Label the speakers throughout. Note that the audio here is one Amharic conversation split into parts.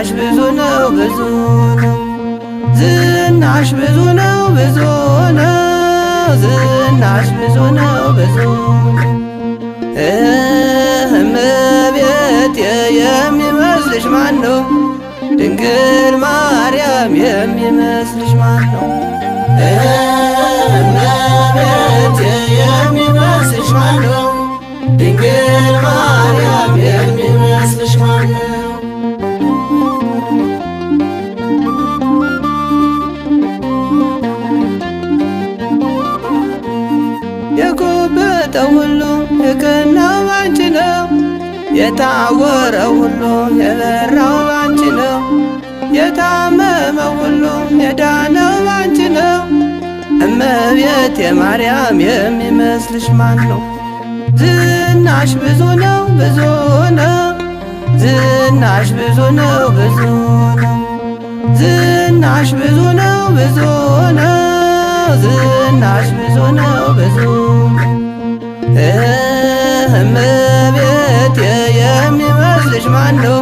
Speaker 1: ዝናሽ ብዙ ነው ብዙ ነው ዝናሽ ብዙ ነው ብዙ ነው ዝናሽ ብዙ ነው ብዙ እመቤቴ የሚመስልሽ ማን ነው? ድንግል ማርያም የሚመስልሽ ማን ነው? እመቤቴ የሚመስልሽ ማን ነው? ድንግል ማርያም የሚመስልሽ ማን ነው? የጎበጠው ሁሉ የቀናው ባንቺ ነው። የታወረው ሁሉ የበራው ባንቺ ነው። የታመመው ሁሉ የዳነው ባንቺ ነው። እመቤቴ ማርያም የሚመስልሽ ማን ነው? ዝናሽ ብዙ ነው ብዙ ነው ዝናሽ ብዙ ነው ብዙ ነው ዝናሽ ብዙ ነው ብዙ ነው ዝናሽ ብዙ ነው ብዙ እመቤቴ የሚመስልሽ ማን ነው?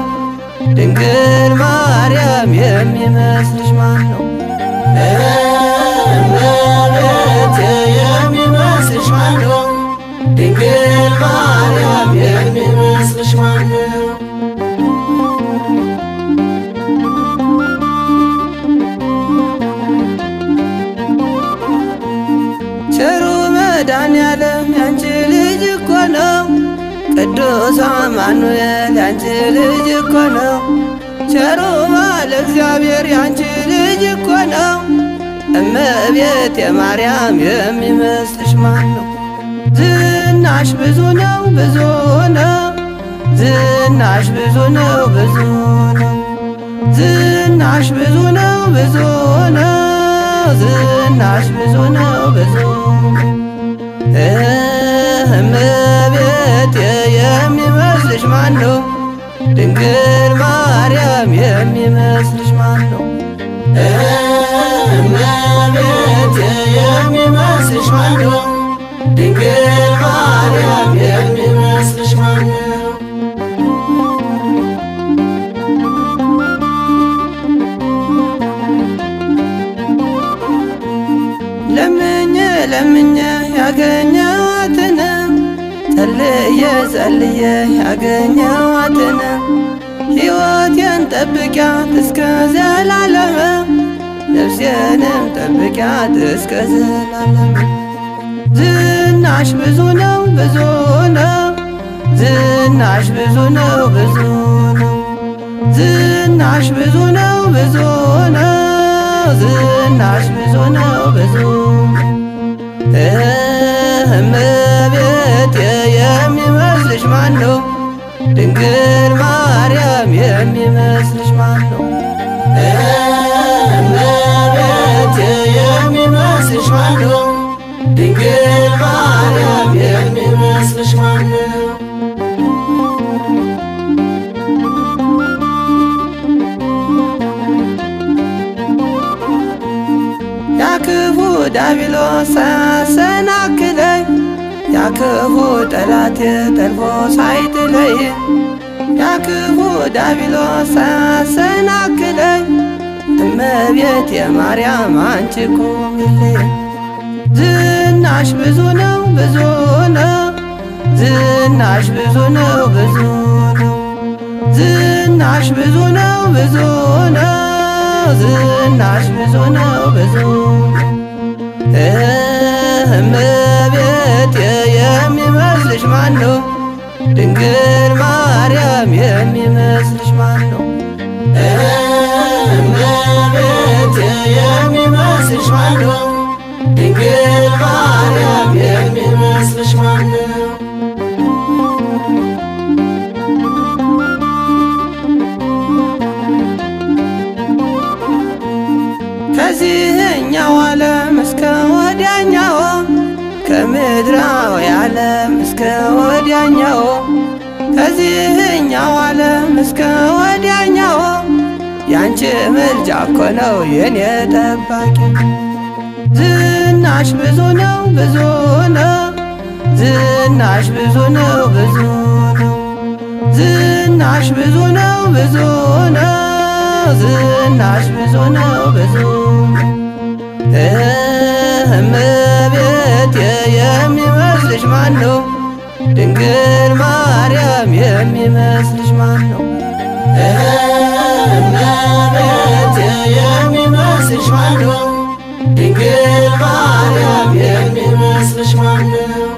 Speaker 1: ድንግል ማርያም የሚመስልሽ ማን ነው? እመቤቴ የሚመስልሽ ማን ነው? ድንግል ማርያም የሚመስልሽ ማን ነው? ቸሩ መድኃኔዓለም ያንቺ ልጅ እኮ ነው። ቅዱስ አማኑኤል ያንቺ ልጅ እኮ ነው። ቸሩ ባለ እግዚአብሔር ያንቺ ልጅ እኮ ነው። እመቤቴ ማርያም የሚመስልሽ ማን ነው? ዝናሽ ብዙ ነው ብዙ ነው ዝናሽ ብዙ ነው ብዙ ነው ዝናሽ ብዙ ነው ብዙ ነው ዝናሽ ብዙ ነው ብዙ እመቤቴ የሚመስልሽ ማን ነው? ድንግል ማርያም የሚመስልሽ ማን ነው? እመቤቴ የሚመስልሽ ማን ነው? ድንግል ማርያም የሚመስልሽ ማን ነው? ለምኜ ለምኜ ያገኘኋትን ጸልዬ ጸልዬ ያገኘኋትን ሕይወቴን ጠብቂያት እስከ ዘላለም ነፍሴንም ጠብቂያት እስከ ዘላለም ዝናሽ ብዙ ነው ብዙ ነው ዝናሽ ብዙ ነው ብዙ ነው ዝናሽ ብዙ ነው ብዙ ነው ዝናሽ ብዙ ነው ብዙ እመቤቴ የሚመስልሽ ማን ነው? ድንግል ማርያም የሚመስልሽ ማን ነው? እመቤቴ የሚመስልሽ ማን ነው? ድንግል ማርያም የሚመስልሽ ማን ነው? ያክፉ ዲያብሎስ ሳያሰናክለኝ ያክፉ ጠላቴ ጠልፎ ሳይጥለኝ ያክፉ ዲያብሎስ ሳያሰናክለኝ እመቤቴ ማርያም አንቺ ቁሚልኝ ዝናሽ ብዙ ነው ብዙ ነው ዝናሽ ብዙ ነው ብዙ ነው ዝናሽ ብዙ ነው ብዙ ነው ዝናሽ ብዙ ነው ብዙ እመቤቴ የሚመስልሽ ማን ነው? ድንግል ማርያም የሚመስልሽ ማን ነው? እመቤቴ የሚመስልሽ ማን ነው? ድንግል ማርያም የሚመስልሽ ማን ነው? ከዚህኛው ዓለም እስከ ወዲያኛው ከምድራዊ ዓለም እስከ ወዲያኛው ከዚህኛው ዓለም እስከ ወዲያኛው ያንቺ ምልጃ እኮ ነው የኔ ጠባቂ ዝናሽ ብዙ ነው ብዙ ነው ዝናሽ ብዙ ነው ብዙ ነው ዝናሽ ብዙ ነው ብዙ ነው ዝናሽ ብዙ ነው ብዙ እመቤቴ የሚመስልሽ ማን ነው? ድንግል ማርያም የሚመስልሽ ማን ነው? እመቤቴ የሚመስልሽ ማን ነው? ድንግል ማርያም የሚመስልሽ ማን ነው?